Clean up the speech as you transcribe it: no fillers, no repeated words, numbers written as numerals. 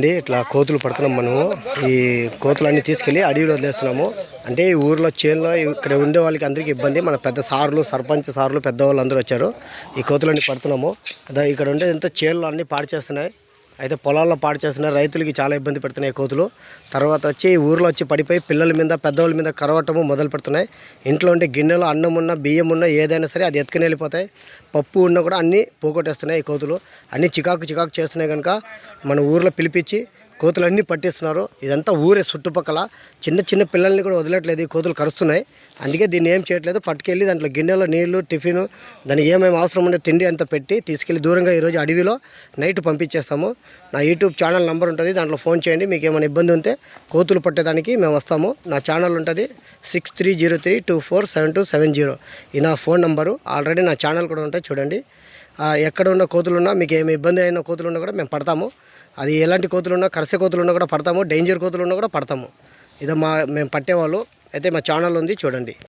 ఇట్లా కోతులు పడుతున్నాం మనము. ఈ కోతులన్నీ తీసుకెళ్ళి అడవిలో వదిలేస్తున్నాము. అంటే ఈ ఊర్లో చేనులో ఇక్కడ ఉండే వాళ్ళకి అందరికీ ఇబ్బంది. మన పెద్ద సార్లు, సర్పంచ్ సార్లు, పెద్దవాళ్ళు అందరూ వచ్చారు. ఈ కోతులన్నీ పడుతున్నాము. ఇక్కడ ఉండేది ఎంతో చేనులో అన్నీ పాడు చేస్తున్నాయి. అయితే పొలాల్లో పాడు చేస్తున్నాయి. రైతులకి చాలా ఇబ్బంది పెడుతున్నాయి కోతులు. తర్వాత వచ్చి ఊర్లో వచ్చి పడిపోయి పిల్లల మీద, పెద్దవాళ్ళ మీద కరవటము మొదలు పెడుతున్నాయి. ఇంట్లో ఉండే గిన్నెలో అన్నం ఉన్నా, బియ్యం ఉన్నా, ఏదైనా సరే అది ఎత్తుకుని వెళ్ళిపోతాయి. పప్పు ఉన్నా కూడా అన్నీ పోగొట్టేస్తున్నాయి ఈ కోతులు. అన్నీ చికాకు చేస్తున్నాయి కనుక మన ఊర్లో పిలిపించి కోతులన్నీ పట్టిస్తున్నారు. ఇదంతా ఊరే చుట్టుపక్కల. చిన్న చిన్న పిల్లల్ని కూడా వదిలేట్లేదు, ఈ కోతులు కరుస్తున్నాయి. అందుకే దీన్ని ఏం చేయట్లేదు, పట్టుకెళ్ళి దాంట్లో గిన్నెలో నీళ్లు, టిఫిన్, దానికి ఏమేమి అవసరం ఉండే తిండి అంతా పెట్టి తీసుకెళ్ళి దూరంగా ఈరోజు అడవిలో నైట్ పంపించేస్తాము. నా యూట్యూబ్ ఛానల్ నెంబర్ ఉంటుంది, దాంట్లో ఫోన్ చేయండి. మీకు ఏమైనా ఇబ్బంది ఉంటే కోతులు పట్టేదానికి మేము వస్తాము. నా ఛానల్ ఉంటుంది 6303247270. ఇది నా ఫోన్ నెంబరు. ఆల్రెడీ నా ఛానల్ కూడా ఉంటాయి, చూడండి. ఎక్కడ ఉన్న కోతులున్నా, మీకు ఏమి ఇబ్బంది అయిన కోతులున్నా కూడా మేము పడతాము. అది ఎలాంటి కోతులున్నా, కరసే కోతులున్నా కూడా పడతాము, డేంజర్ కోతులున్నా కూడా పడతాము. ఇదో మేము పట్టేవాళ్ళు అయితే మా ఛానల్ ఉంది, చూడండి.